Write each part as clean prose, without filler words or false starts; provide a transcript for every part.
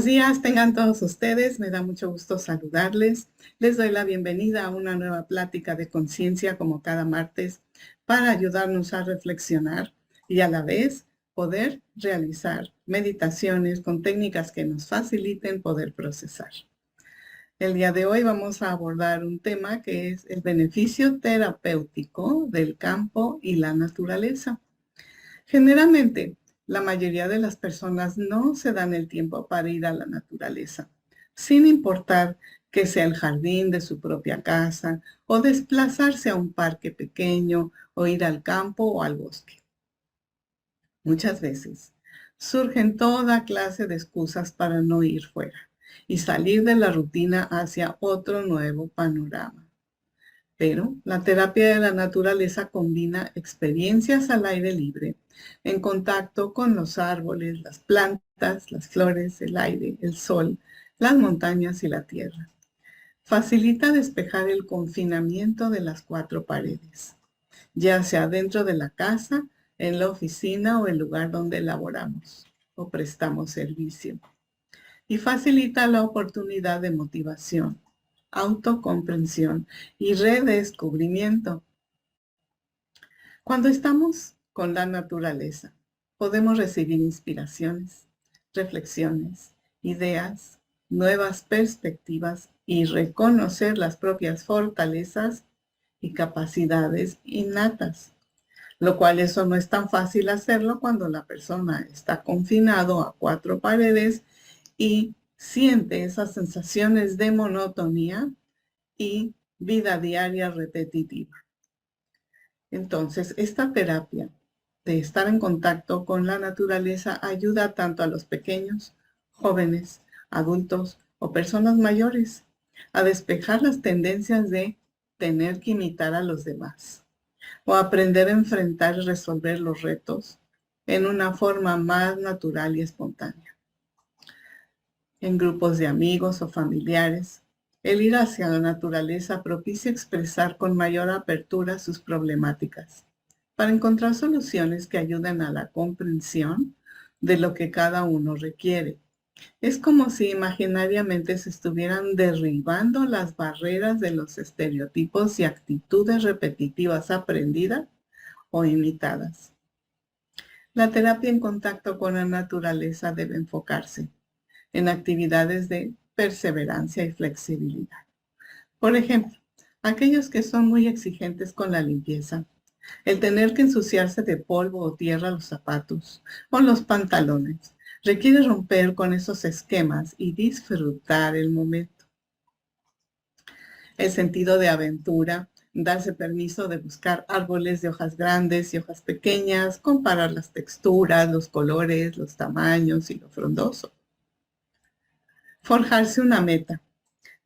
días tengan todos ustedes, me da mucho gusto saludarles. Les doy la bienvenida a una nueva plática de conciencia como cada martes para ayudarnos a reflexionar y a la vez poder realizar meditaciones con técnicas que nos faciliten poder procesar. El día de hoy vamos a abordar un tema que es el beneficio terapéutico del campo y la naturaleza. Generalmente, la mayoría de las personas no se dan el tiempo para ir a la naturaleza, sin importar que sea el jardín de su propia casa o desplazarse a un parque pequeño o ir al campo o al bosque. Muchas veces surgen toda clase de excusas para no ir fuera y salir de la rutina hacia otro nuevo panorama. Pero la terapia de la naturaleza combina experiencias al aire libre, en contacto con los árboles, las plantas, las flores, el aire, el sol, las montañas y la tierra. Facilita despejar el confinamiento de las cuatro paredes, ya sea dentro de la casa, en la oficina o el lugar donde laboramos o prestamos servicio. Y facilita la oportunidad de motivación, autocomprensión y redescubrimiento. Cuando estamos con la naturaleza, podemos recibir inspiraciones, reflexiones, ideas, nuevas perspectivas y reconocer las propias fortalezas y capacidades innatas, lo cual eso no es tan fácil hacerlo cuando la persona está confinado a cuatro paredes y siente esas sensaciones de monotonía y vida diaria repetitiva. Entonces, esta terapia de estar en contacto con la naturaleza ayuda tanto a los pequeños, jóvenes, adultos o personas mayores a despejar las tendencias de tener que imitar a los demás o aprender a enfrentar y resolver los retos en una forma más natural y espontánea. En grupos de amigos o familiares, el ir hacia la naturaleza propicia expresar con mayor apertura sus problemáticas, para encontrar soluciones que ayuden a la comprensión de lo que cada uno requiere. Es como si imaginariamente se estuvieran derribando las barreras de los estereotipos y actitudes repetitivas aprendidas o imitadas. La terapia en contacto con la naturaleza debe enfocarse en actividades de perseverancia y flexibilidad. Por ejemplo, aquellos que son muy exigentes con la limpieza, el tener que ensuciarse de polvo o tierra los zapatos o los pantalones, requiere romper con esos esquemas y disfrutar el momento. El sentido de aventura, darse permiso de buscar árboles de hojas grandes y hojas pequeñas, comparar las texturas, los colores, los tamaños y lo frondoso. Forjarse una meta.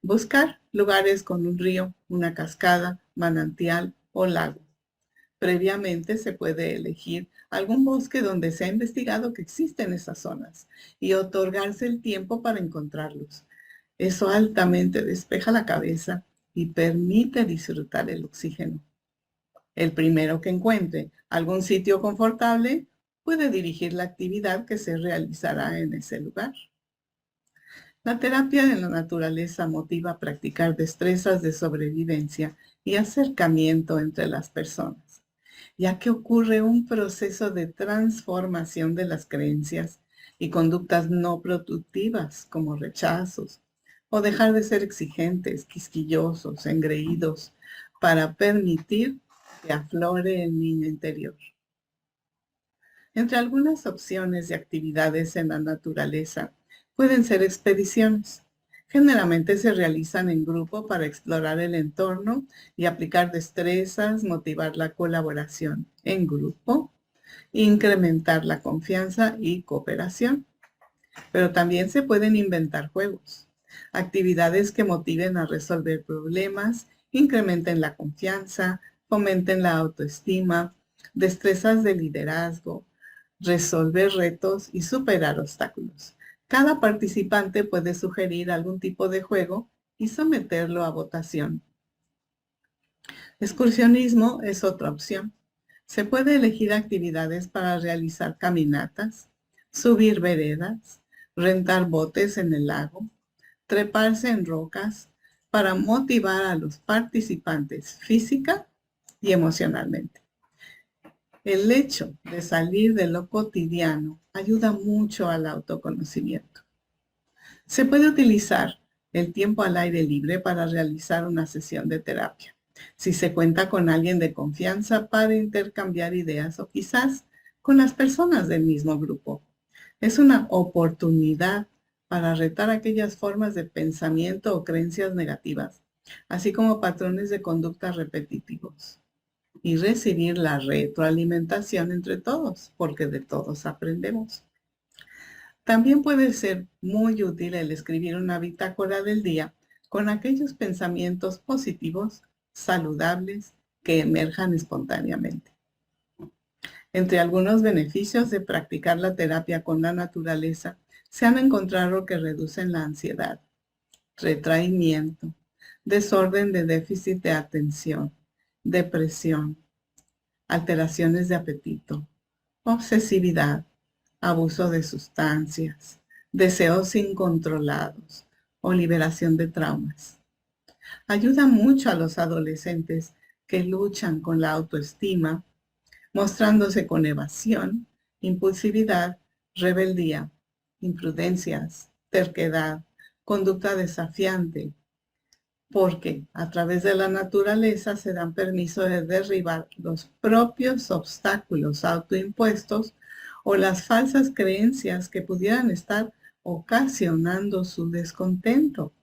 Buscar lugares con un río, una cascada, manantial o lago. Previamente se puede elegir algún bosque donde se ha investigado que existen esas zonas y otorgarse el tiempo para encontrarlos. Eso altamente despeja la cabeza y permite disfrutar el oxígeno. El primero que encuentre algún sitio confortable puede dirigir la actividad que se realizará en ese lugar. La terapia en la naturaleza motiva a practicar destrezas de sobrevivencia y acercamiento entre las personas, ya que ocurre un proceso de transformación de las creencias y conductas no productivas como rechazos o dejar de ser exigentes, quisquillosos, engreídos, para permitir que aflore el niño interior. Entre algunas opciones de actividades en la naturaleza pueden ser expediciones. Generalmente se realizan en grupo para explorar el entorno y aplicar destrezas, motivar la colaboración en grupo, incrementar la confianza y cooperación. Pero también se pueden inventar juegos, actividades que motiven a resolver problemas, incrementen la confianza, fomenten la autoestima, destrezas de liderazgo, resolver retos y superar obstáculos. Cada participante puede sugerir algún tipo de juego y someterlo a votación. Excursionismo es otra opción. Se puede elegir actividades para realizar caminatas, subir veredas, rentar botes en el lago, treparse en rocas para motivar a los participantes física y emocionalmente. El hecho de salir de lo cotidiano ayuda mucho al autoconocimiento. Se puede utilizar el tiempo al aire libre para realizar una sesión de terapia. Si se cuenta con alguien de confianza para intercambiar ideas o quizás con las personas del mismo grupo. Es una oportunidad para retar aquellas formas de pensamiento o creencias negativas, así como patrones de conducta repetitivos, y recibir la retroalimentación entre todos, porque de todos aprendemos. También puede ser muy útil el escribir una bitácora del día con aquellos pensamientos positivos, saludables, que emerjan espontáneamente. Entre algunos beneficios de practicar la terapia con la naturaleza, se han encontrado que reducen la ansiedad, retraimiento, desorden de déficit de atención, depresión, alteraciones de apetito, obsesividad, abuso de sustancias, deseos incontrolados o liberación de traumas. Ayuda mucho a los adolescentes que luchan con la autoestima, mostrándose con evasión, impulsividad, rebeldía, imprudencias, terquedad, conducta desafiante, porque a través de la naturaleza se dan permiso de derribar los propios obstáculos autoimpuestos o las falsas creencias que pudieran estar ocasionando su descontento.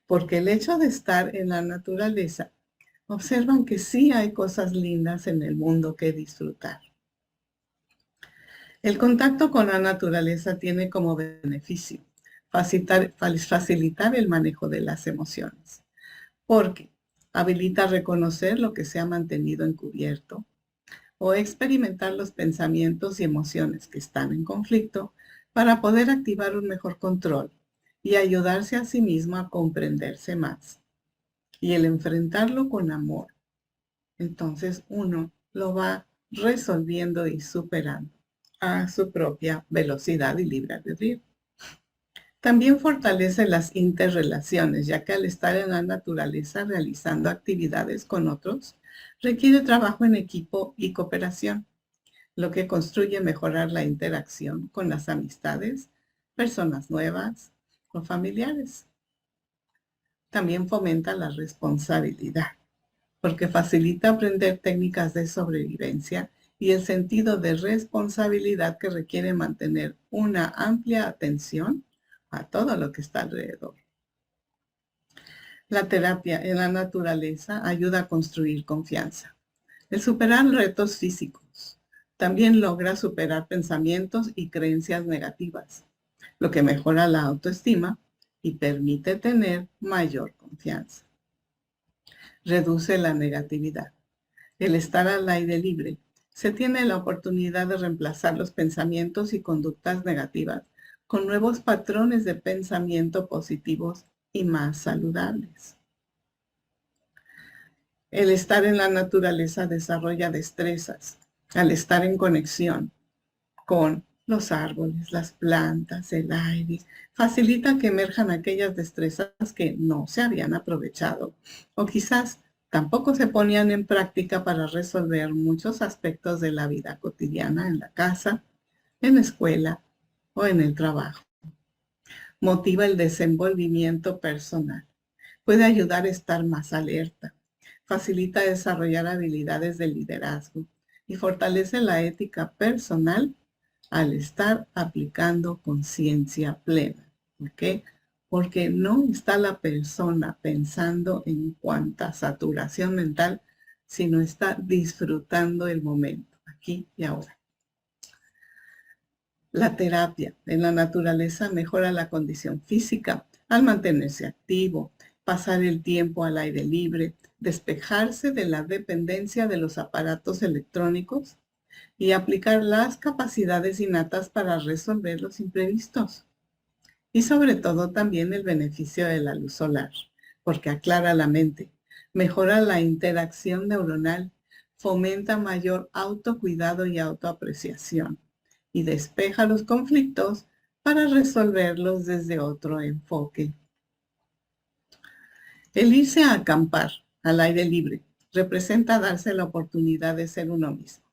Porque el hecho de estar en la naturaleza, observan que sí hay cosas lindas en el mundo que disfrutar. El contacto con la naturaleza tiene como beneficio facilitar el manejo de las emociones, porque habilita reconocer lo que se ha mantenido encubierto o experimentar los pensamientos y emociones que están en conflicto para poder activar un mejor control y ayudarse a sí mismo a comprenderse más. Y el enfrentarlo con amor, entonces uno lo va resolviendo y superando a su propia velocidad y libre albedrío. También fortalece las interrelaciones, ya que al estar en la naturaleza realizando actividades con otros, requiere trabajo en equipo y cooperación, lo que construye mejorar la interacción con las amistades, personas nuevas o familiares. También fomenta la responsabilidad, porque facilita aprender técnicas de sobrevivencia y el sentido de responsabilidad que requiere mantener una amplia atención a todo lo que está alrededor. La terapia en la naturaleza ayuda a construir confianza. El superar retos físicos también logra superar pensamientos y creencias negativas, lo que mejora la autoestima y permite tener mayor confianza. Reduce la negatividad. El estar al aire libre, se tiene la oportunidad de reemplazar los pensamientos y conductas negativas con nuevos patrones de pensamiento positivos y más saludables. El estar en la naturaleza desarrolla destrezas. Al estar en conexión con los árboles, las plantas, el aire, facilita que emerjan aquellas destrezas que no se habían aprovechado o quizás tampoco se ponían en práctica para resolver muchos aspectos de la vida cotidiana en la casa, en la escuela o en el trabajo. Motiva el desenvolvimiento personal. Puede ayudar a estar más alerta. Facilita desarrollar habilidades de liderazgo y fortalece la ética personal al estar aplicando conciencia plena. ¿Por qué? Porque no está la persona pensando en cuanta saturación mental, sino está disfrutando el momento, aquí y ahora. La terapia en la naturaleza mejora la condición física al mantenerse activo, pasar el tiempo al aire libre, despejarse de la dependencia de los aparatos electrónicos y aplicar las capacidades innatas para resolver los imprevistos. Y sobre todo también el beneficio de la luz solar, porque aclara la mente, mejora la interacción neuronal, fomenta mayor autocuidado y autoapreciación y despeja los conflictos para resolverlos desde otro enfoque. El irse a acampar al aire libre representa darse la oportunidad de ser uno mismo,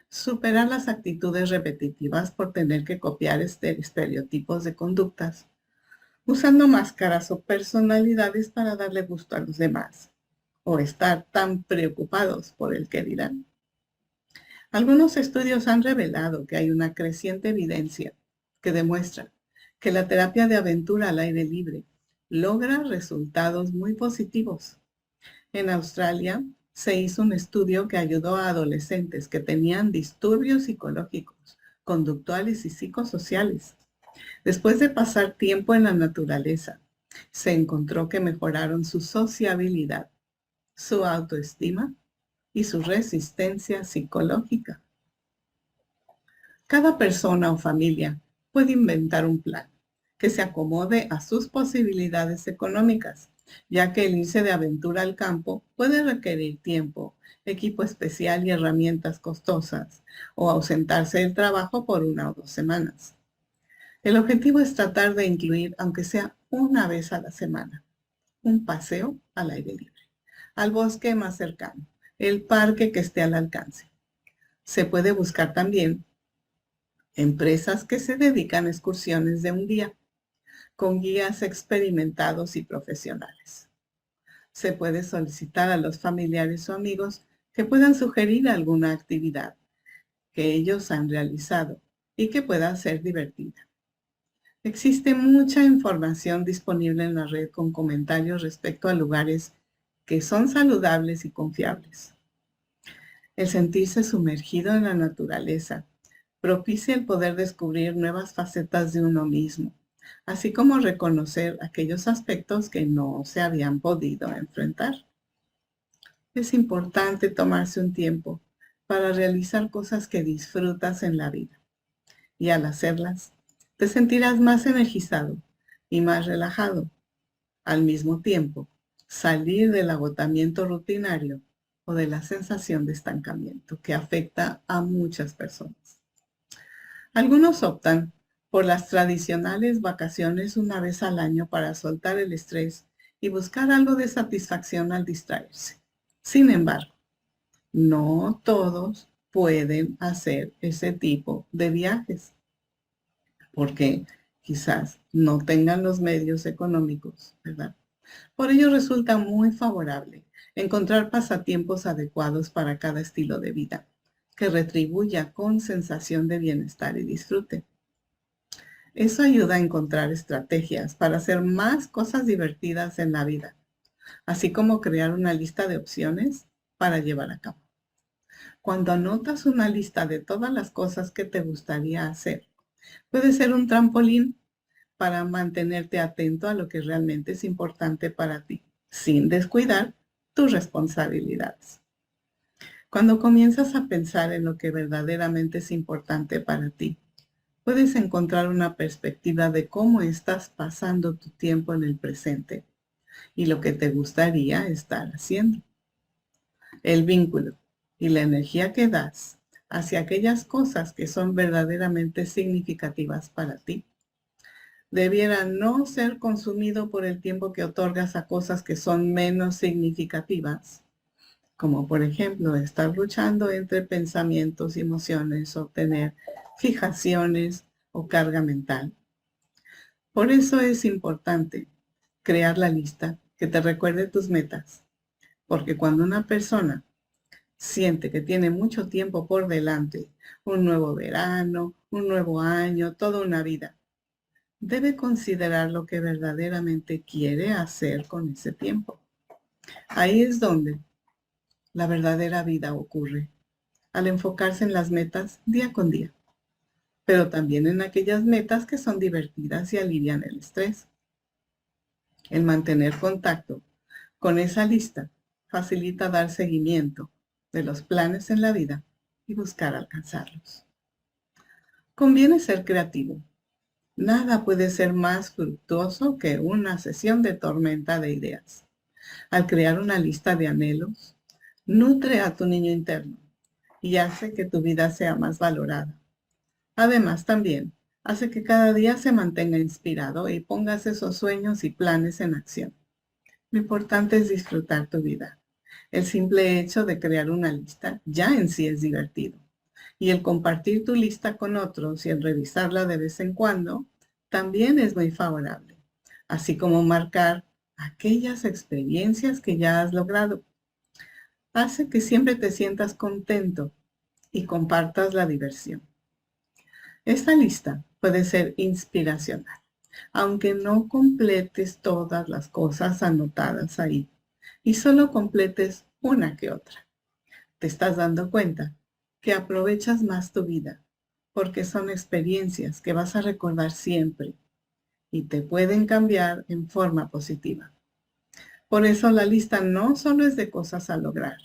superar las actitudes repetitivas por tener que copiar estereotipos de conductas, usando máscaras o personalidades para darle gusto a los demás, o estar tan preocupados por el que dirán. Algunos estudios han revelado que hay una creciente evidencia que demuestra que la terapia de aventura al aire libre logra resultados muy positivos. En Australia se hizo un estudio que ayudó a adolescentes que tenían disturbios psicológicos, conductuales y psicosociales. Después de pasar tiempo en la naturaleza, se encontró que mejoraron su sociabilidad, su autoestima y su resistencia psicológica. Cada persona o familia puede inventar un plan que se acomode a sus posibilidades económicas, ya que el irse de aventura al campo puede requerir tiempo, equipo especial y herramientas costosas, o ausentarse del trabajo por 1 o 2 semanas. El objetivo es tratar de incluir, aunque sea una vez a la semana, un paseo al aire libre, al bosque más cercano, el parque que esté al alcance. Se puede buscar también empresas que se dedican a excursiones de un día, con guías experimentados y profesionales. Se puede solicitar a los familiares o amigos que puedan sugerir alguna actividad que ellos han realizado y que pueda ser divertida. Existe mucha información disponible en la red con comentarios respecto a lugares que son saludables y confiables. El sentirse sumergido en la naturaleza propicia el poder descubrir nuevas facetas de uno mismo, así como reconocer aquellos aspectos que no se habían podido enfrentar. Es importante tomarse un tiempo para realizar cosas que disfrutas en la vida, y al hacerlas, te sentirás más energizado y más relajado. Al mismo tiempo, salir del agotamiento rutinario o de la sensación de estancamiento que afecta a muchas personas. Algunos optan por las tradicionales vacaciones una vez al año para soltar el estrés y buscar algo de satisfacción al distraerse. Sin embargo, no todos pueden hacer ese tipo de viajes porque quizás no tengan los medios económicos, ¿verdad? Por ello resulta muy favorable encontrar pasatiempos adecuados para cada estilo de vida, que retribuya con sensación de bienestar y disfrute. Eso ayuda a encontrar estrategias para hacer más cosas divertidas en la vida, así como crear una lista de opciones para llevar a cabo. Cuando anotas una lista de todas las cosas que te gustaría hacer, puede ser un trampolín para mantenerte atento a lo que realmente es importante para ti, sin descuidar tus responsabilidades. Cuando comienzas a pensar en lo que verdaderamente es importante para ti, puedes encontrar una perspectiva de cómo estás pasando tu tiempo en el presente y lo que te gustaría estar haciendo. El vínculo y la energía que das hacia aquellas cosas que son verdaderamente significativas para ti debiera no ser consumido por el tiempo que otorgas a cosas que son menos significativas, como por ejemplo estar luchando entre pensamientos y emociones o tener fijaciones o carga mental. Por eso es importante crear la lista que te recuerde tus metas, porque cuando una persona siente que tiene mucho tiempo por delante, un nuevo verano, un nuevo año, toda una vida, debe considerar lo que verdaderamente quiere hacer con ese tiempo. Ahí es donde la verdadera vida ocurre, al enfocarse en las metas día con día, pero también en aquellas metas que son divertidas y alivian el estrés. El mantener contacto con esa lista facilita dar seguimiento de los planes en la vida y buscar alcanzarlos. Conviene ser creativo. Nada puede ser más fructuoso que una sesión de tormenta de ideas. Al crear una lista de anhelos, nutre a tu niño interno y hace que tu vida sea más valorada. Además, también Hace que cada día se mantenga inspirado y pongas esos sueños y planes en acción. Lo importante es disfrutar tu vida. El simple hecho de crear una lista ya en sí es divertido. Y el compartir tu lista con otros y el revisarla de vez en cuando también es muy favorable. Así como marcar aquellas experiencias que ya has logrado. Hace que siempre te sientas contento y compartas la diversión. Esta lista puede ser inspiracional, aunque no completes todas las cosas anotadas ahí y solo completes una que otra. Te estás dando cuenta que aprovechas más tu vida porque son experiencias que vas a recordar siempre y te pueden cambiar en forma positiva. Por eso la lista no solo es de cosas a lograr,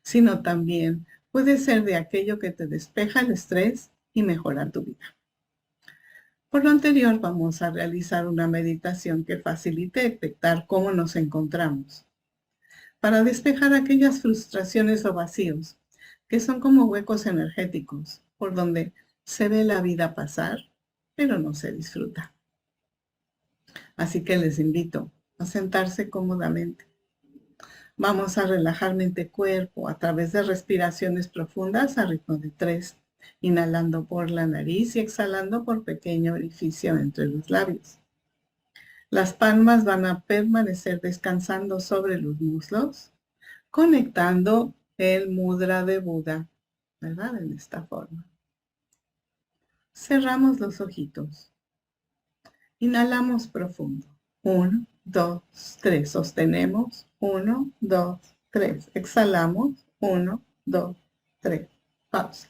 sino también puede ser de aquello que te despeja el estrés y mejora tu vida. Por lo anterior, vamos a realizar una meditación que facilite detectar cómo nos encontramos, para despejar aquellas frustraciones o vacíos, que son como huecos energéticos, por donde se ve la vida pasar, pero no se disfruta. Así que les invito a sentarse cómodamente. Vamos a relajar mente y cuerpo a través de respiraciones profundas a ritmo de 3, inhalando por la nariz y exhalando por pequeño orificio entre los labios. Las palmas van a permanecer descansando sobre los muslos, conectando el mudra de Buda, ¿verdad? En esta forma. Cerramos los ojitos. Inhalamos profundo. 1, 2, 3. Sostenemos. 1, 2, 3. Exhalamos. 1, 2, 3. Pausa.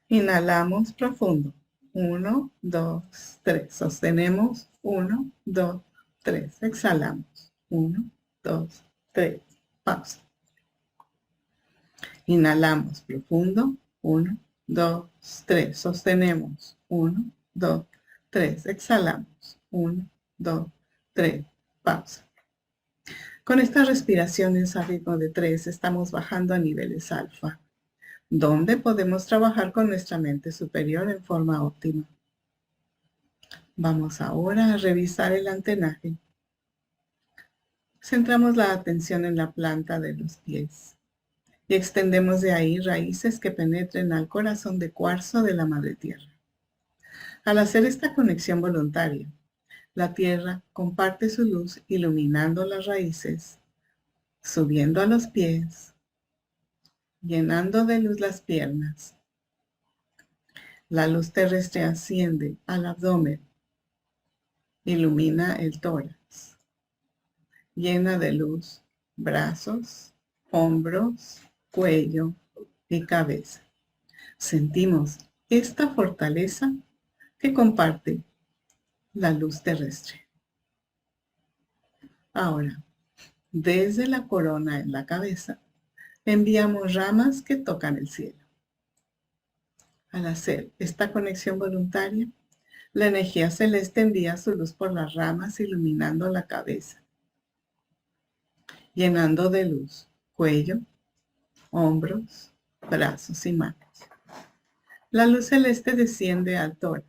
Inhalamos profundo. 1, 2, 3. Sostenemos. 1, 2, 3. Exhalamos. 1, 2, 3. Pausa. Inhalamos profundo. 1, 2, 3. Sostenemos. 1, 2, 3. Exhalamos. 1, 2, 3. Pausa. Con estas respiraciones a ritmo de 3 estamos bajando a niveles alfa, donde podemos trabajar con nuestra mente superior en forma óptima. Vamos ahora a revisar el antenaje. Centramos la atención en la planta de los pies y extendemos de ahí raíces que penetren al corazón de cuarzo de la Madre Tierra. Al hacer esta conexión voluntaria, la Tierra comparte su luz iluminando las raíces, subiendo a los pies, llenando de luz las piernas. La luz terrestre asciende al abdomen, ilumina el tórax, llena de luz brazos, hombros, cuello y cabeza. Sentimos esta fortaleza que comparte la luz terrestre. Ahora, desde la corona en la cabeza, enviamos ramas que tocan el cielo. Al hacer esta conexión voluntaria, la energía celeste envía su luz por las ramas, iluminando la cabeza, llenando de luz cuello, hombros, brazos y manos. La luz celeste desciende al tórax,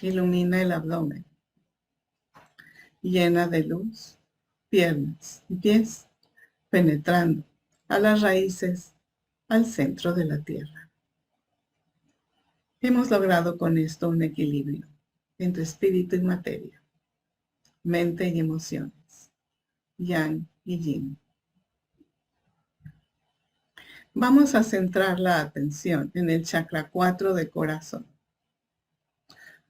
ilumina el abdomen, llena de luz piernas y pies, penetrando a las raíces, al centro de la tierra. Hemos logrado con esto un equilibrio entre espíritu y materia, mente y emociones, yang y yin. Vamos a centrar la atención en el chakra 4 del corazón,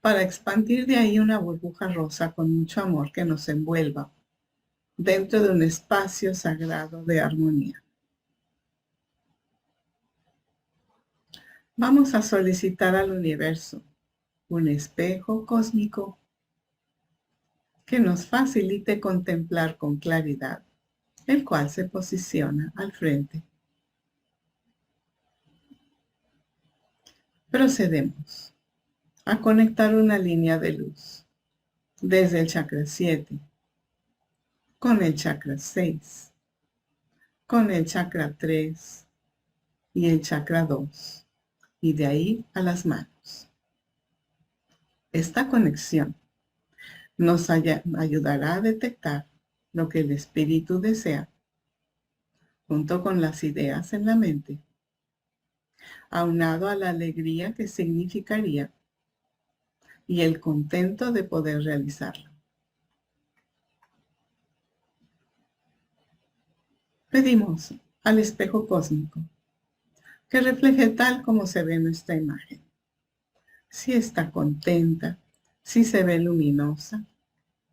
para expandir de ahí una burbuja rosa con mucho amor que nos envuelva dentro de un espacio sagrado de armonía. Vamos a solicitar al universo un espejo cósmico que nos facilite contemplar con claridad, el cual se posiciona al frente. Procedemos a conectar una línea de luz desde el chakra 7, con el chakra 6, con el chakra 3 y el chakra 2, y de ahí a las manos. Esta conexión nos ayudará a detectar lo que el espíritu desea, junto con las ideas en la mente, aunado a la alegría que significaría y el contento de poder realizarlo. Pedimos al espejo cósmico que refleje tal como se ve nuestra imagen. Si está contenta, si se ve luminosa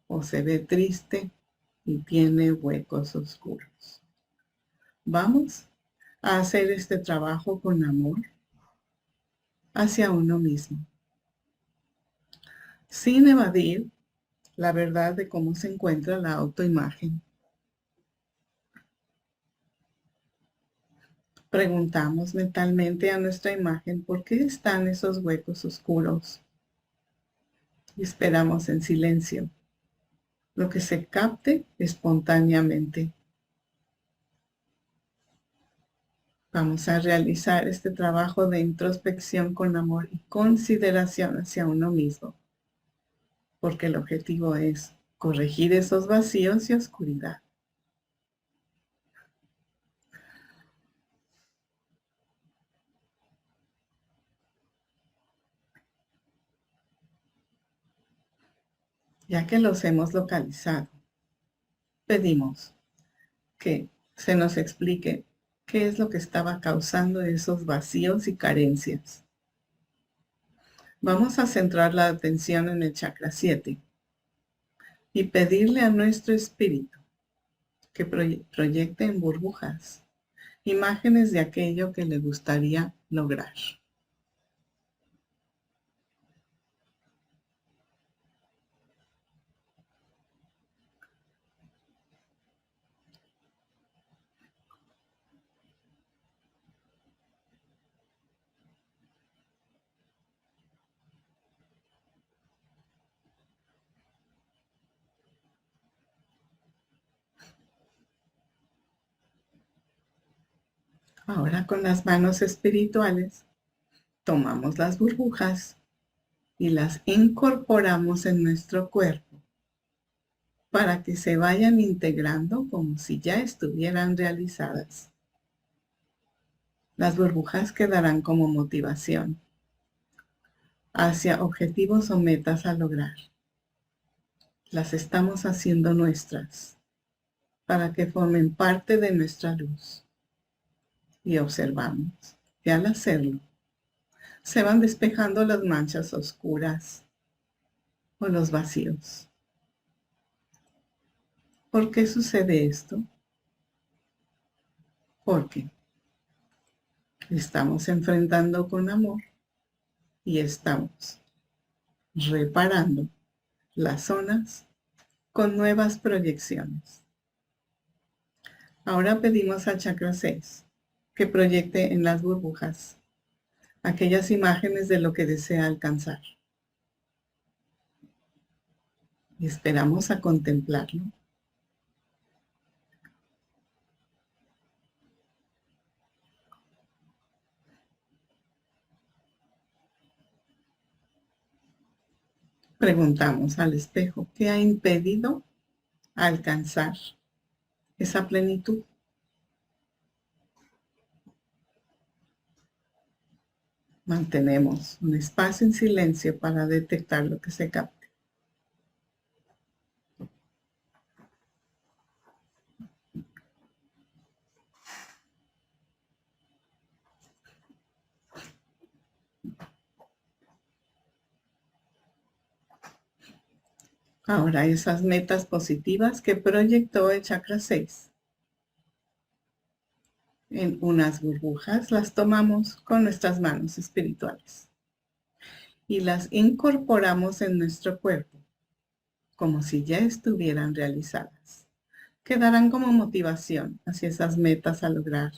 o se ve triste y tiene huecos oscuros. Vamos a hacer este trabajo con amor hacia uno mismo, sin evadir la verdad de cómo se encuentra la autoimagen. Preguntamos mentalmente a nuestra imagen por qué están esos huecos oscuros y esperamos en silencio lo que se capte espontáneamente. Vamos a realizar este trabajo de introspección con amor y consideración hacia uno mismo, porque el objetivo es corregir esos vacíos y oscuridad. Ya que los hemos localizado, pedimos que se nos explique qué es lo que estaba causando esos vacíos y carencias. Vamos a centrar la atención en el chakra 7 y pedirle a nuestro espíritu que proyecte en burbujas imágenes de aquello que le gustaría lograr. Ahora con las manos espirituales tomamos las burbujas y las incorporamos en nuestro cuerpo para que se vayan integrando como si ya estuvieran realizadas. Las burbujas quedarán como motivación hacia objetivos o metas a lograr. Las estamos haciendo nuestras para que formen parte de nuestra luz. Y observamos que al hacerlo se van despejando las manchas oscuras o los vacíos. ¿Por qué sucede esto? Porque estamos enfrentando con amor y estamos reparando las zonas con nuevas proyecciones. Ahora pedimos al chakra 6 que proyecte en las burbujas aquellas imágenes de lo que desea alcanzar. Y esperamos a contemplarlo. Preguntamos al espejo qué ha impedido alcanzar esa plenitud. Mantenemos un espacio en silencio para detectar lo que se capte. Ahora esas metas positivas que proyectó el chakra 6 en unas burbujas las tomamos con nuestras manos espirituales y las incorporamos en nuestro cuerpo como si ya estuvieran realizadas. Quedarán como motivación hacia esas metas a lograr.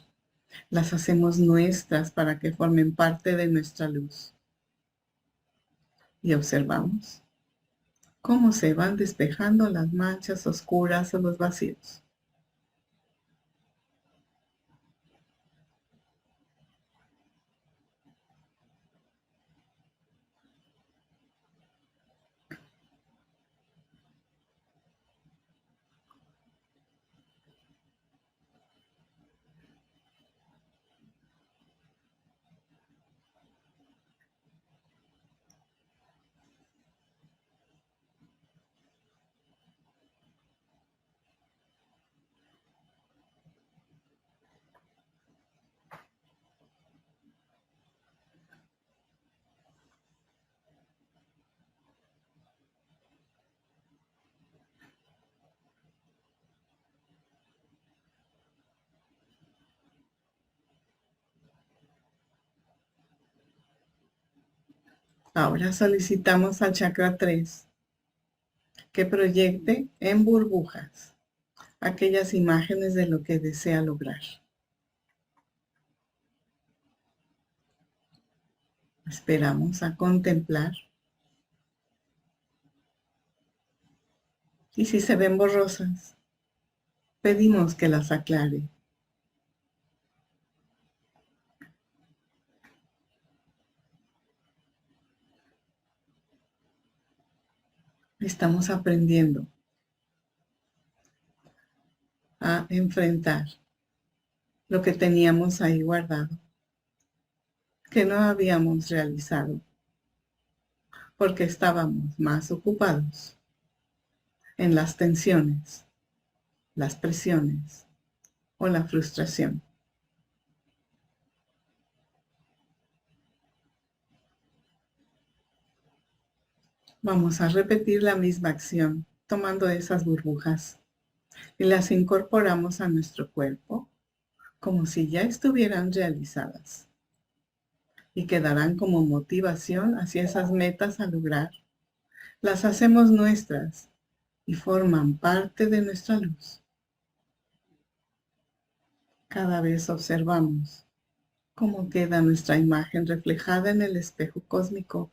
Las hacemos nuestras para que formen parte de nuestra luz. Y observamos cómo se van despejando las manchas oscuras o los vacíos. Ahora solicitamos al chakra 3 que proyecte en burbujas aquellas imágenes de lo que desea lograr. Esperamos a contemplar. Y si se ven borrosas, pedimos que las aclare. Estamos aprendiendo a enfrentar lo que teníamos ahí guardado, que no habíamos realizado, porque estábamos más ocupados en las tensiones, las presiones o la frustración. Vamos a repetir la misma acción, tomando esas burbujas y las incorporamos a nuestro cuerpo como si ya estuvieran realizadas y quedarán como motivación hacia esas metas a lograr. Las hacemos nuestras y forman parte de nuestra luz. Cada vez observamos cómo queda nuestra imagen reflejada en el espejo cósmico.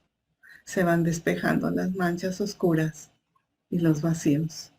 Se van despejando las manchas oscuras y los vacíos.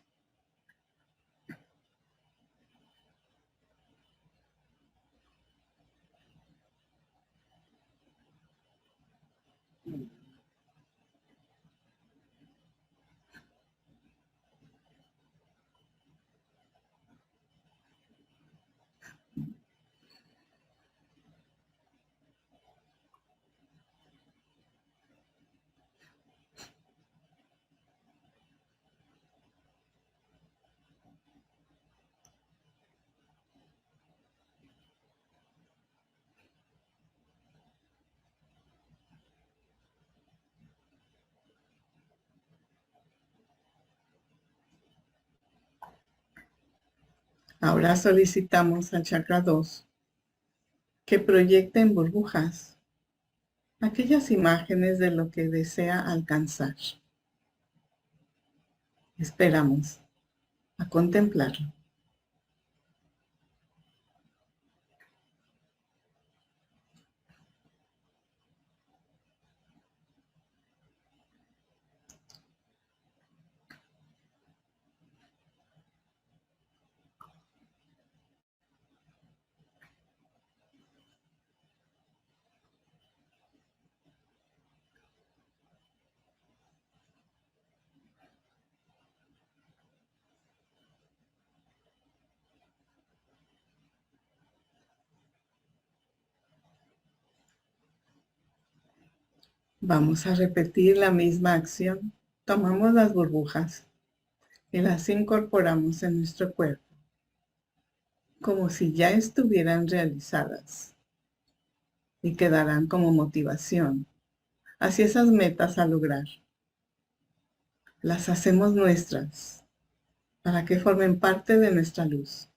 Ahora solicitamos al chakra 2 que proyecte en burbujas aquellas imágenes de lo que desea alcanzar. Esperamos a contemplarlo. Vamos a repetir la misma acción. Tomamos las burbujas y las incorporamos en nuestro cuerpo, como si ya estuvieran realizadas y quedarán como motivación hacia esas metas a lograr. Las hacemos nuestras para que formen parte de nuestra luz.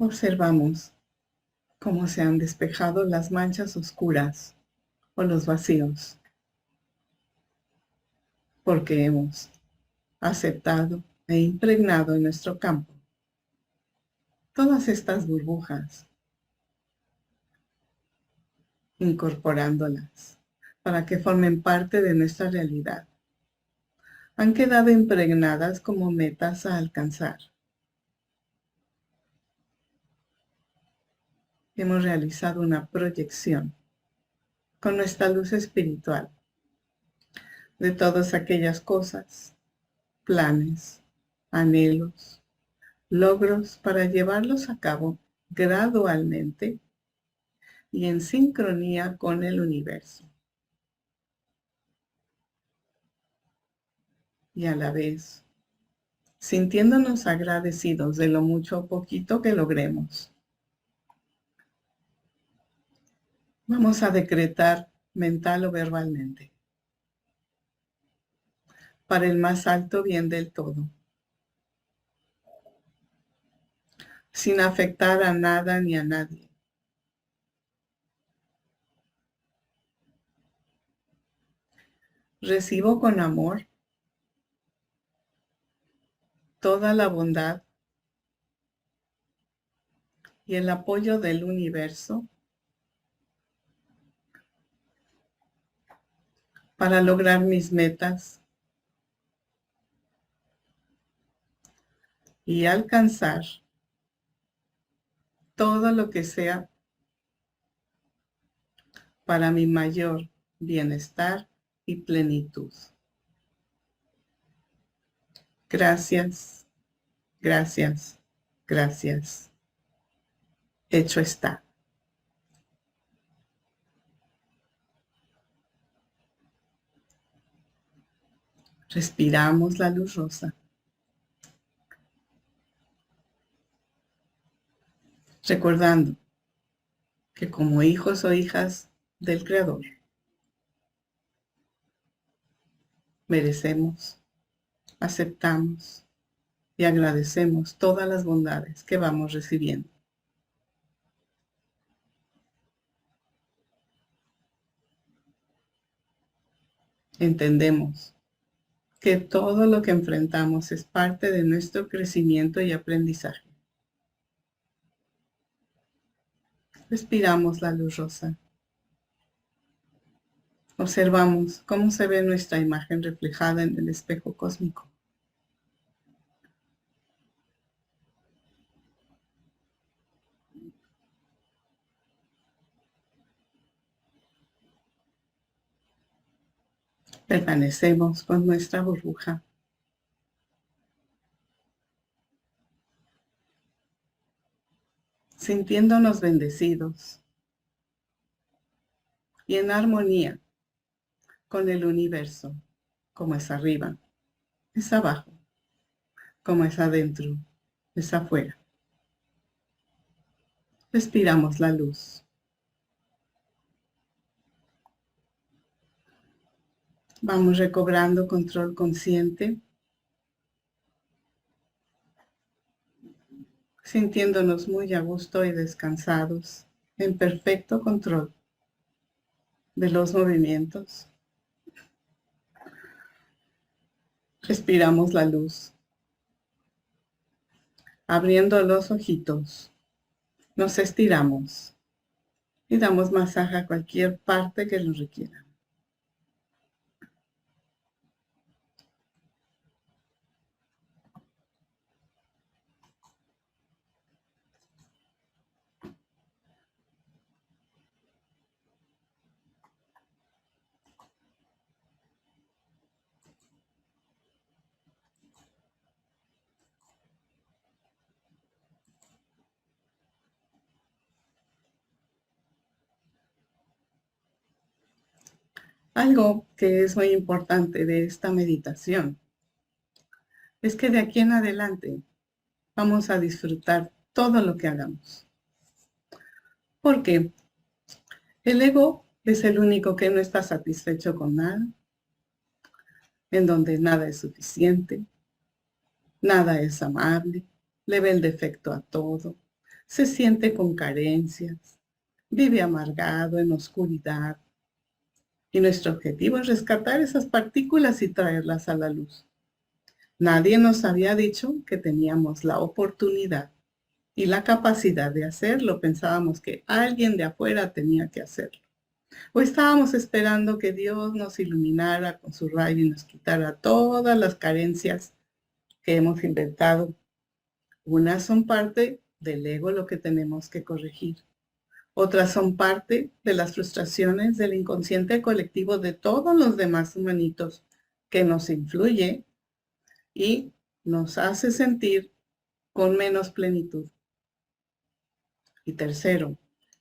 Observamos cómo se han despejado las manchas oscuras o los vacíos, porque hemos aceptado e impregnado en nuestro campo todas estas burbujas, incorporándolas para que formen parte de nuestra realidad. Han quedado impregnadas como metas a alcanzar. Hemos realizado una proyección con nuestra luz espiritual de todas aquellas cosas, planes, anhelos, logros para llevarlos a cabo gradualmente y en sincronía con el universo. Y a la vez, sintiéndonos agradecidos de lo mucho o poquito que logremos, Vamos a decretar mental o verbalmente, para el más alto bien del todo, sin afectar a nada ni a nadie. Recibo con amor toda la bondad y el apoyo del universo para lograr mis metas y alcanzar todo lo que sea para mi mayor bienestar y plenitud. Gracias, gracias, gracias. Hecho está. Respiramos la luz rosa. Recordando que como hijos o hijas del Creador, merecemos, aceptamos y agradecemos todas las bondades que vamos recibiendo. Entendemos que todo lo que enfrentamos es parte de nuestro crecimiento y aprendizaje. Respiramos la luz rosa. Observamos cómo se ve nuestra imagen reflejada en el espejo cósmico. Permanecemos con nuestra burbuja. Sintiéndonos bendecidos y en armonía con el universo, como es arriba, es abajo, como es adentro, es afuera. Respiramos la luz. Vamos recobrando control consciente, sintiéndonos muy a gusto y descansados, en perfecto control de los movimientos. Respiramos la luz. Abriendo los ojitos, nos estiramos y damos masaje a cualquier parte que lo requiera. Algo que es muy importante de esta meditación es que de aquí en adelante vamos a disfrutar todo lo que hagamos. Porque el ego es el único que no está satisfecho con nada, en donde nada es suficiente, nada es amable, le ve el defecto a todo, se siente con carencias, vive amargado en oscuridad. Y nuestro objetivo es rescatar esas partículas y traerlas a la luz. Nadie nos había dicho que teníamos la oportunidad y la capacidad de hacerlo. Pensábamos que alguien de afuera tenía que hacerlo. O estábamos esperando que Dios nos iluminara con su rayo y nos quitara todas las carencias que hemos inventado. Unas son parte del ego, lo que tenemos que corregir. Otras son parte de las frustraciones del inconsciente colectivo de todos los demás humanitos que nos influye y nos hace sentir con menos plenitud. Y tercero,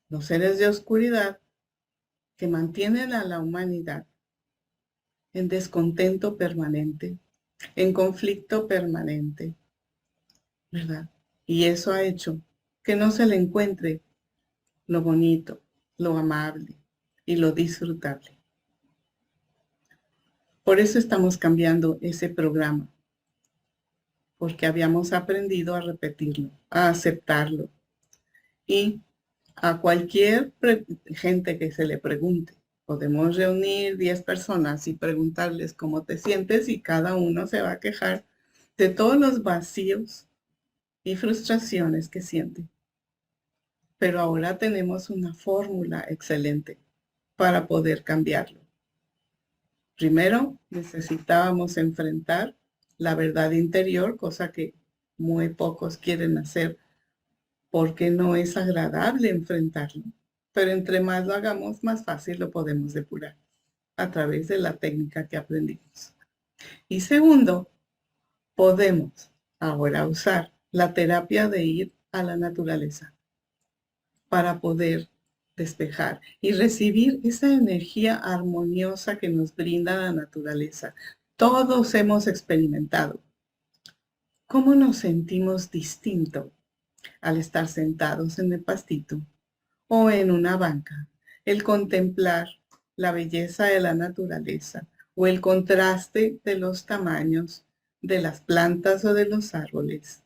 los seres de oscuridad que mantienen a la humanidad en descontento permanente, en conflicto permanente, ¿verdad? Y eso ha hecho que no se le encuentre lo bonito, lo amable, y lo disfrutable. Por eso estamos cambiando ese programa, porque habíamos aprendido a repetirlo, a aceptarlo. Y a cualquier gente que se le pregunte, podemos reunir 10 personas y preguntarles cómo te sientes y cada uno se va a quejar de todos los vacíos y frustraciones que siente. Pero ahora tenemos una fórmula excelente para poder cambiarlo. Primero, necesitábamos enfrentar la verdad interior, cosa que muy pocos quieren hacer porque no es agradable enfrentarlo. Pero entre más lo hagamos, más fácil lo podemos depurar a través de la técnica que aprendimos. Y segundo, podemos ahora usar la terapia de ir a la naturaleza para poder despejar y recibir esa energía armoniosa que nos brinda la naturaleza. Todos hemos experimentado cómo nos sentimos distinto al estar sentados en el pastito o en una banca. El contemplar la belleza de la naturaleza o el contraste de los tamaños de las plantas o de los árboles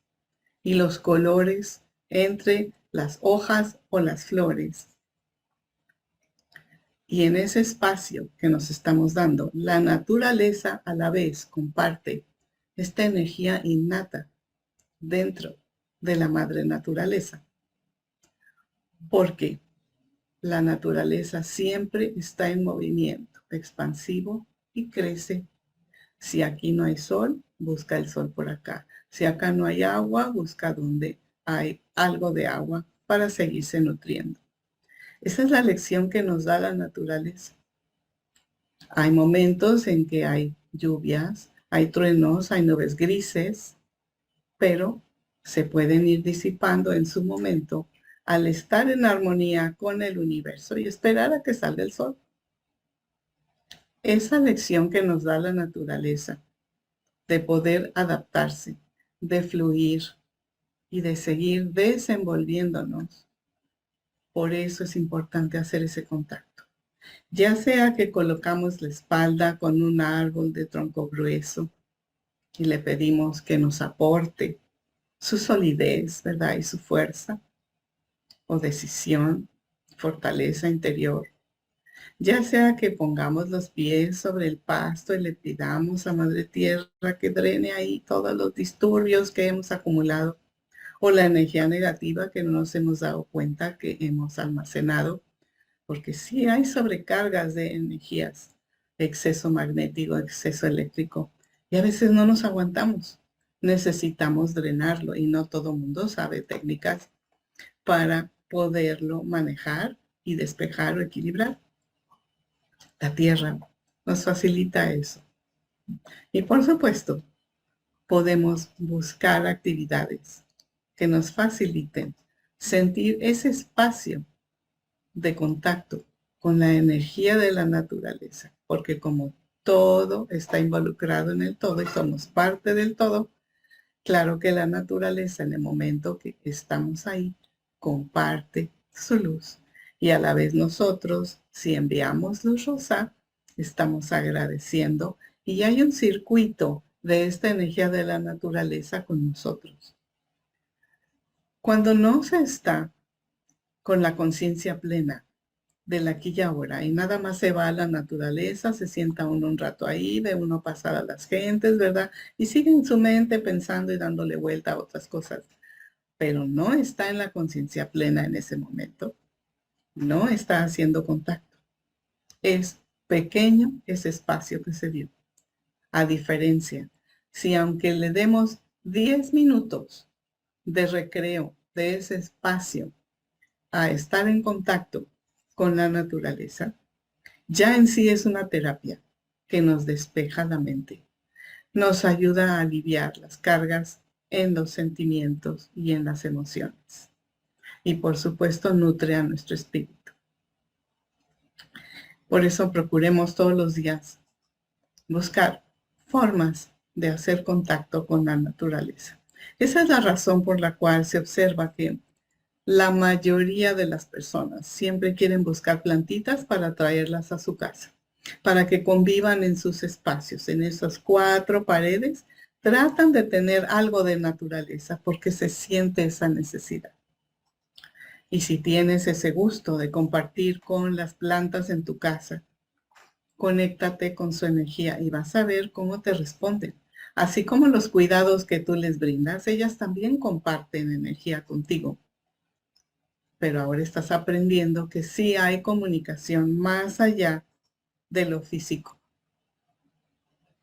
y los colores entre las hojas o las flores. Y en ese espacio que nos estamos dando, la naturaleza a la vez comparte esta energía innata dentro de la madre naturaleza. Porque la naturaleza siempre está en movimiento expansivo y crece. Si aquí no hay sol, busca el sol por acá. Si acá no hay agua, busca donde hay algo de agua para seguirse nutriendo. Esa es la lección que nos da la naturaleza. Hay momentos en que hay lluvias, hay truenos, hay nubes grises, pero se pueden ir disipando en su momento al estar en armonía con el universo y esperar a que salga el sol. Esa lección que nos da la naturaleza de poder adaptarse, de fluir y de seguir desenvolviéndonos. Por eso es importante hacer ese contacto. Ya sea que colocamos la espalda con un árbol de tronco grueso y le pedimos que nos aporte su solidez, ¿verdad? Y su fuerza o decisión, fortaleza interior. Ya sea que pongamos los pies sobre el pasto y le pidamos a Madre Tierra que drene ahí todos los disturbios que hemos acumulado o la energía negativa que no nos hemos dado cuenta que hemos almacenado, porque sí hay sobrecargas de energías, exceso magnético, exceso eléctrico, y a veces no nos aguantamos. Necesitamos drenarlo y no todo mundo sabe técnicas para poderlo manejar y despejar o equilibrar. La tierra nos facilita eso. Y por supuesto, podemos buscar actividades que nos faciliten sentir ese espacio de contacto con la energía de la naturaleza, porque como todo está involucrado en el todo y somos parte del todo, claro que la naturaleza en el momento que estamos ahí comparte su luz y a la vez nosotros, si enviamos luz rosa, estamos agradeciendo y hay un circuito de esta energía de la naturaleza con nosotros. Cuando no se está con la conciencia plena del aquí y ahora y nada más se va a la naturaleza, se sienta uno un rato ahí, ve uno pasar a las gentes, ¿verdad? Y sigue en su mente pensando y dándole vuelta a otras cosas, pero no está en la conciencia plena en ese momento, no está haciendo contacto. Es pequeño ese espacio que se dio. A diferencia, si aunque le demos 10 minutos de recreo de ese espacio a estar en contacto con la naturaleza, ya en sí es una terapia que nos despeja la mente, nos ayuda a aliviar las cargas en los sentimientos y en las emociones. Y por supuesto nutre a nuestro espíritu. Por eso procuremos todos los días buscar formas de hacer contacto con la naturaleza. Esa es la razón por la cual se observa que La mayoría de las personas siempre quieren buscar plantitas para traerlas a su casa, para que convivan en sus espacios, en esas cuatro paredes. Tratan de tener algo de naturaleza porque se siente esa necesidad. Y si tienes ese gusto de compartir con las plantas en tu casa, conéctate con su energía y vas a ver cómo te responden. Así como los cuidados que tú les brindas, ellas también comparten energía contigo. Pero ahora estás aprendiendo que sí hay comunicación más allá de lo físico.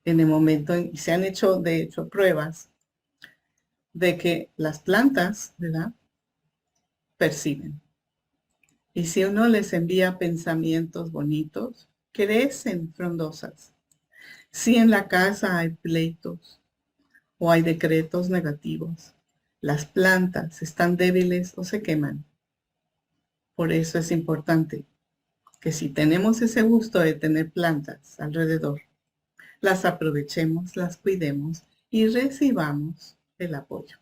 En el momento, y se han hecho, de hecho, pruebas de que las plantas, ¿verdad?, perciben. Y si uno les envía pensamientos bonitos, crecen frondosas. Si en la casa hay pleitos o hay decretos negativos, las plantas están débiles o se queman. Por eso es importante que si tenemos ese gusto de tener plantas alrededor, las aprovechemos, las cuidemos y recibamos el apoyo.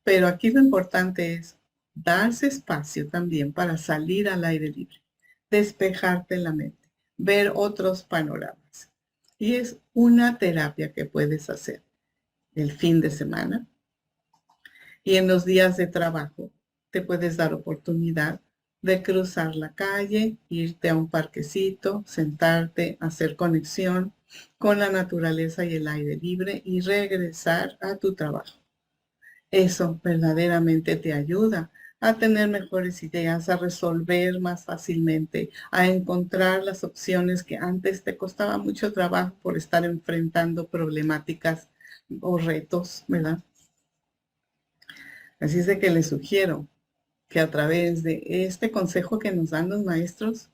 Pero aquí lo importante es darse espacio también para salir al aire libre, despejarte la mente, ver otros panoramas. Y es una terapia que puedes hacer el fin de semana y en los días de trabajo. Te puedes dar oportunidad de cruzar la calle, irte a un parquecito, sentarte, hacer conexión con la naturaleza y el aire libre y regresar a tu trabajo. Eso verdaderamente te ayuda a tener mejores ideas, a resolver más fácilmente, a encontrar las opciones que antes te costaba mucho trabajo por estar enfrentando problemáticas o retos, ¿verdad? Así es de que les sugiero que a través de este consejo que nos dan los maestros,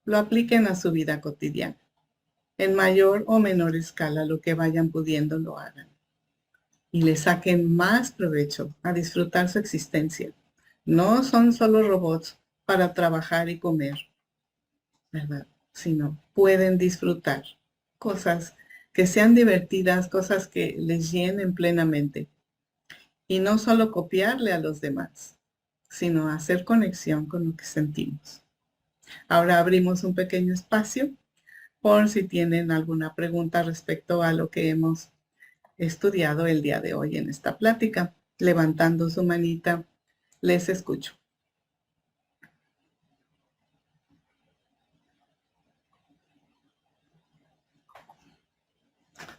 lo apliquen a su vida cotidiana. En mayor o menor escala, lo que vayan pudiendo lo hagan. Y le saquen más provecho a disfrutar su existencia. No son solo robots para trabajar y comer, ¿verdad? Sino pueden disfrutar cosas que sean divertidas, cosas que les llenen plenamente. Y no solo copiarle a los demás, sino hacer conexión con lo que sentimos. Ahora abrimos un pequeño espacio por si tienen alguna pregunta respecto a lo que hemos estudiado el día de hoy en esta plática. Levantando su manita, les escucho.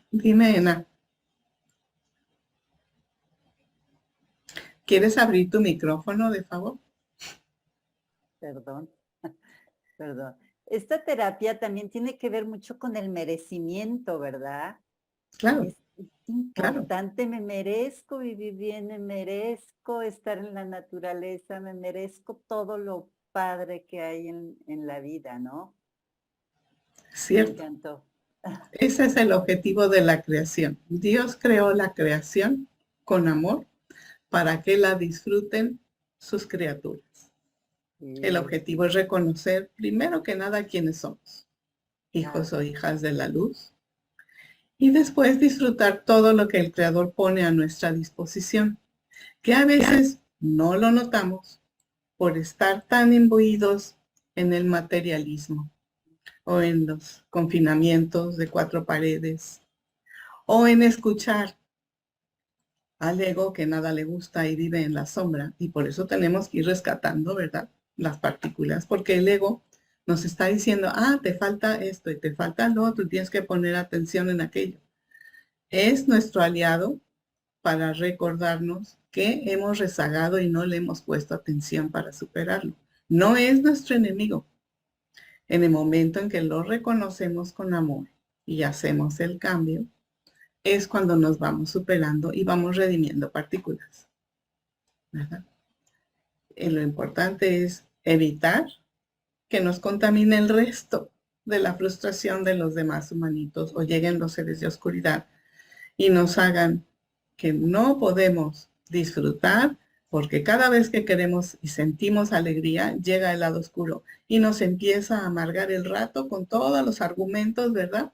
Dime, Ena, ¿quieres abrir tu micrófono, de favor? Perdón, perdón. Esta terapia también tiene que ver mucho con el merecimiento, ¿verdad? Claro, Es claro. importante, me merezco vivir bien, me merezco estar en la naturaleza, me merezco todo lo padre que hay en la vida, ¿no? Me Cierto. encantó. Ese es el objetivo de la creación. Dios creó la creación con amor para que la disfruten sus criaturas. El Sí, objetivo es reconocer primero que nada quiénes somos, hijos claro. o hijas de la luz, y después disfrutar todo lo que el Creador pone a nuestra disposición, que a veces no lo notamos por estar tan imbuidos en el materialismo o en los confinamientos de cuatro paredes o en escuchar al ego que nada le gusta y vive en la sombra. Y por eso tenemos que ir rescatando, ¿verdad?, las partículas, porque el ego nos está diciendo, te falta esto y te falta lo otro, tienes que poner atención en aquello. Es nuestro aliado para recordarnos que hemos rezagado y no le hemos puesto atención para superarlo. No es nuestro enemigo. En el momento en que lo reconocemos con amor y hacemos el cambio, es cuando nos vamos superando y vamos redimiendo partículas, ¿verdad? Lo importante es evitar que nos contamine el resto de la frustración de los demás humanitos o lleguen los seres de oscuridad y nos hagan que no podemos disfrutar porque cada vez que queremos y sentimos alegría, llega el lado oscuro y nos empieza a amargar el rato con todos los argumentos, ¿verdad?,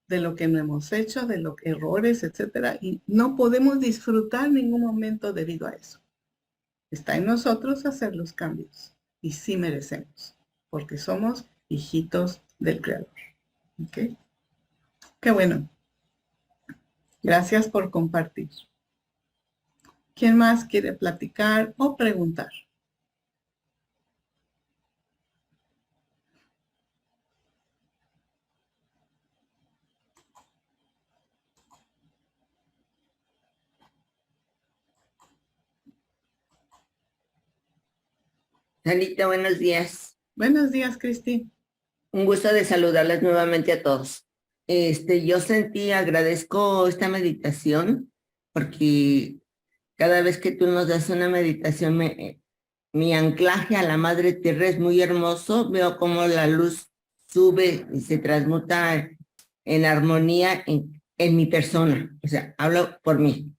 de lo que no hemos hecho, de los errores, etcétera, y no podemos disfrutar ningún momento debido a eso. Está en nosotros hacer los cambios. Y sí merecemos, porque somos hijitos del Creador. ¿Ok? Qué bueno. Gracias por compartir. ¿Quién más quiere platicar o preguntar? Sarita, buenos días. Buenos días, Cristi. Un gusto de saludarles nuevamente a todos. Yo agradezco esta meditación porque cada vez que tú nos das una meditación, mi anclaje a la Madre Tierra es muy hermoso. Veo cómo la luz sube y se transmuta en armonía en mi persona. O sea, hablo por mí.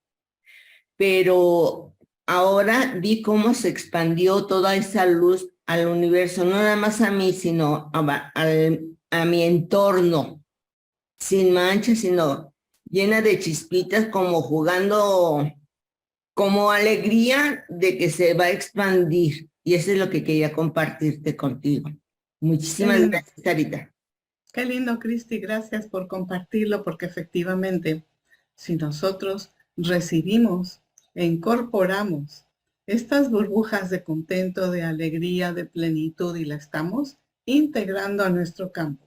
Pero ahora vi cómo se expandió toda esa luz al universo, no nada más a mí, sino a mi entorno, sin manchas, sino llena de chispitas, como jugando, como alegría de que se va a expandir. Y eso es lo que quería compartirte contigo. Muchísimas gracias, Sarita. Qué lindo, Cristi. Gracias por compartirlo, porque efectivamente, si nosotros recibimos e incorporamos estas burbujas de contento, de alegría, de plenitud y la estamos integrando a nuestro campo,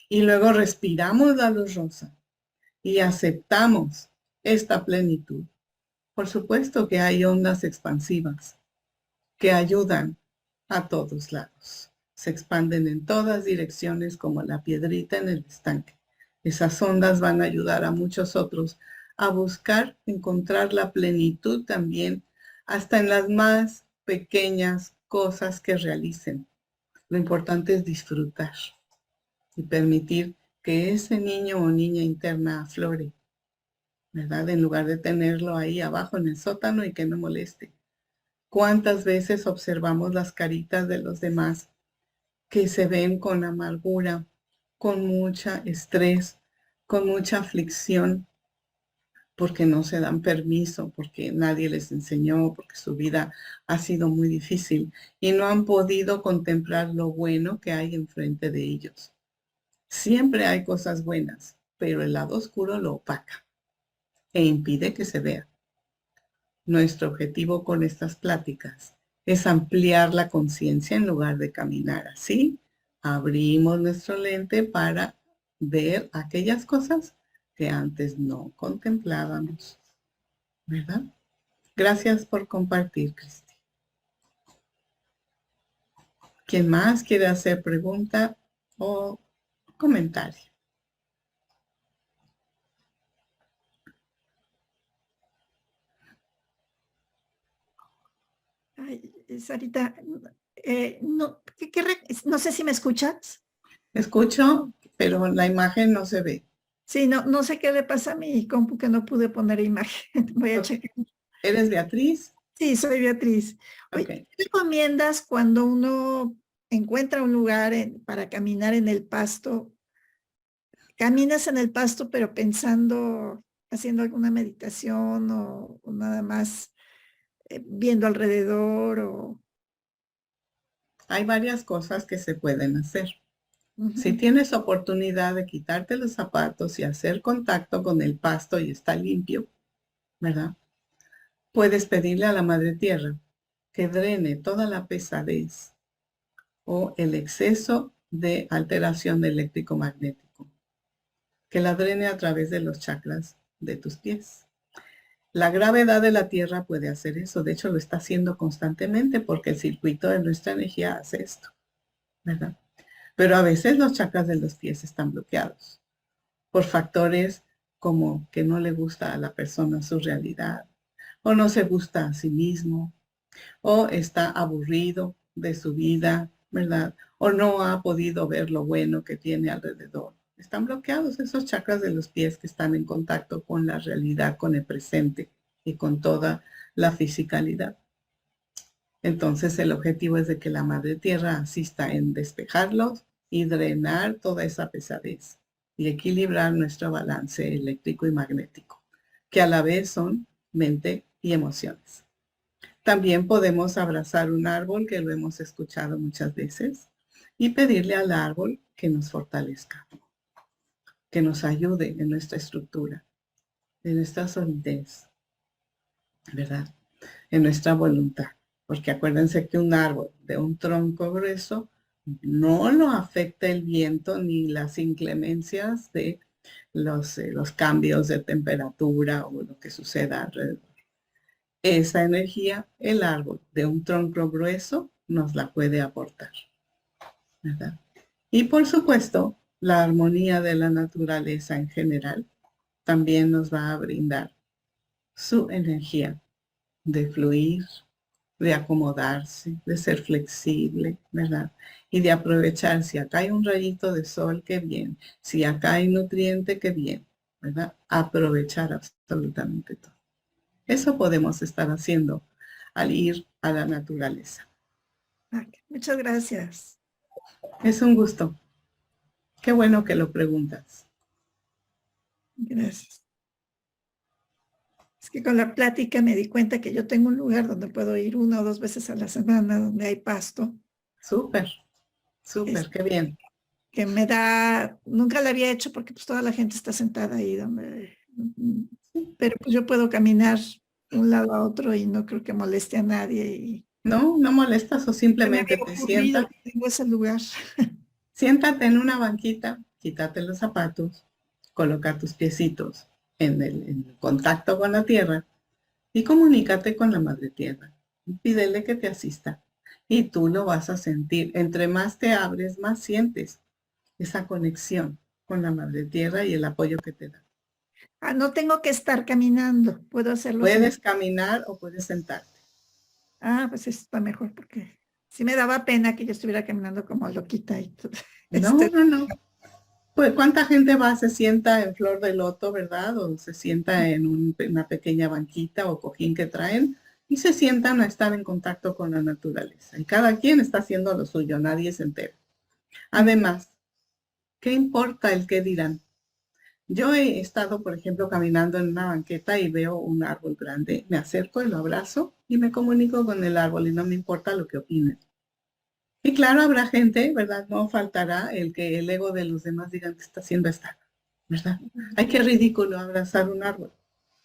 y luego respiramos la luz rosa y aceptamos esta plenitud, por supuesto que hay ondas expansivas que ayudan a todos lados. Se expanden en todas direcciones como la piedrita en el estanque. Esas ondas van a ayudar a muchos otros a buscar encontrar la plenitud también, hasta en las más pequeñas cosas que realicen. Lo importante es disfrutar y permitir que ese niño o niña interna aflore, ¿verdad? En lugar de tenerlo ahí abajo en el sótano y que no moleste. ¿Cuántas veces observamos las caritas de los demás que se ven con amargura, con mucha estrés, con mucha aflicción, porque no se dan permiso, porque nadie les enseñó, porque su vida ha sido muy difícil y no han podido contemplar lo bueno que hay enfrente de ellos? Siempre hay cosas buenas, pero el lado oscuro lo opaca e impide que se vea. Nuestro objetivo con estas pláticas es ampliar la conciencia en lugar de caminar así. Abrimos nuestro lente para ver aquellas cosas que antes no contemplábamos, ¿verdad? Gracias por compartir, Cristi. ¿Quién más quiere hacer pregunta o comentario? Ay, Sarita, no, no sé si me escuchas. Escucho, pero la imagen no se ve. Sí, no sé qué le pasa a mi compu que no pude poner imagen. Voy a checar. ¿Eres Beatriz? Sí, soy Beatriz. Oye, Okay. ¿qué recomiendas cuando uno encuentra un lugar para caminar en el pasto? Caminas en el pasto, pero pensando, haciendo alguna meditación o nada más viendo alrededor o... Hay varias cosas que se pueden hacer. Si Ujú. tienes oportunidad de quitarte los zapatos y hacer contacto con el pasto y está limpio, ¿verdad? Puedes pedirle a la Madre Tierra que drene toda la pesadez o el exceso de alteración eléctrico-magnético, que la drene a través de los chakras de tus pies. La gravedad de la Tierra puede hacer eso. De hecho, lo está haciendo constantemente porque el circuito de nuestra energía hace esto, ¿verdad? Pero a veces los chakras de los pies están bloqueados por factores como que no le gusta a la persona su realidad, o no se gusta a sí mismo, o está aburrido de su vida, ¿verdad? O no ha podido ver lo bueno que tiene alrededor. Están bloqueados esos chakras de los pies que están en contacto con la realidad, con el presente y con toda la fisicalidad. Entonces el objetivo es de que la Madre Tierra asista en despejarlos y drenar toda esa pesadez y equilibrar nuestro balance eléctrico y magnético, que a la vez son mente y emociones. También podemos abrazar un árbol, que lo hemos escuchado muchas veces, y pedirle al árbol que nos fortalezca, que nos ayude en nuestra estructura, en nuestra solidez, ¿verdad? En nuestra voluntad. Porque acuérdense que un árbol de un tronco grueso no lo afecta el viento ni las inclemencias de los cambios de temperatura o lo que suceda alrededor. Esa energía, el árbol de un tronco grueso nos la puede aportar, ¿verdad? Y por supuesto, la armonía de la naturaleza en general también nos va a brindar su energía de fluir, de acomodarse, de ser flexible, ¿verdad? Y de aprovechar, si acá hay un rayito de sol, qué bien. Si acá hay nutriente, qué bien, ¿verdad? Aprovechar absolutamente todo. Eso podemos estar haciendo al ir a la naturaleza. Muchas gracias. Es un gusto. Qué bueno que lo preguntas. Gracias. Es que con la plática me di cuenta que yo tengo un lugar donde puedo ir 1 o 2 veces a la semana, donde hay pasto. Súper, súper, qué bien. Que me da, nunca lo había hecho porque pues toda la gente está sentada ahí pero pues yo puedo caminar de un lado a otro y no creo que moleste a nadie. Y No, no molestas o simplemente me había te ocurrido sientas. que tengo ese lugar. Siéntate en una banquita, quítate los zapatos, coloca tus piecitos en el contacto con la tierra y comunícate con la madre tierra. Pídele que te asista y tú lo vas a sentir. Entre más te abres, más sientes esa conexión con la madre tierra y el apoyo que te da. No tengo que estar caminando, puedo hacerlo. Puedes caminar o puedes sentarte. Pues está mejor porque sí me daba pena que yo estuviera caminando como loquita y todo. No. Pues, ¿cuánta gente va, se sienta en flor de loto, verdad? O se sienta en una pequeña banquita o cojín que traen y se sientan a estar en contacto con la naturaleza. Y cada quien está haciendo lo suyo, nadie se entera. Además, ¿qué importa el qué dirán? Yo he estado, por ejemplo, caminando en una banqueta y veo un árbol grande. Me acerco y lo abrazo y me comunico con el árbol y no me importa lo que opinen. Y claro, habrá gente, ¿verdad? No faltará el que el ego de los demás digan que está haciendo esta, ¿verdad? Ay, qué ridículo abrazar un árbol.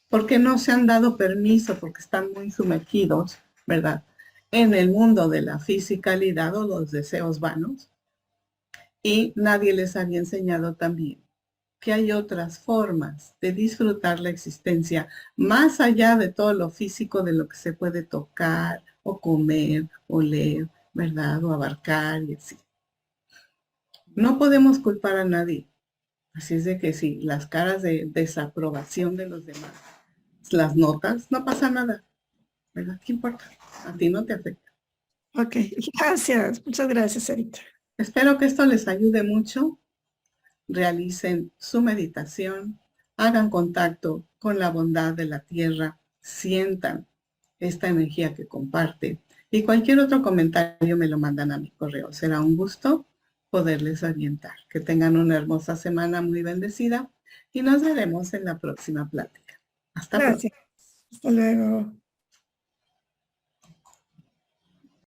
Porque no se han dado permiso, porque están muy sumergidos, ¿verdad? En el mundo de la fisicalidad o los deseos vanos. Y nadie les había enseñado también que hay otras formas de disfrutar la existencia, más allá de todo lo físico, de lo que se puede tocar, o comer, o leer, ¿verdad? O abarcar y así. No podemos culpar a nadie. Así es de que si las caras de desaprobación de los demás las notas, no pasa nada, ¿verdad? ¿Qué importa? A ti no te afecta. Ok, gracias. Muchas gracias, Erika. Espero que esto les ayude mucho. Realicen su meditación, hagan contacto con la bondad de la tierra, sientan esta energía que comparte. Y cualquier otro comentario me lo mandan a mi correo. Será un gusto poderles orientar. Que tengan una hermosa semana muy bendecida y nos veremos en la próxima plática. Hasta pronto. Gracias. Hasta luego.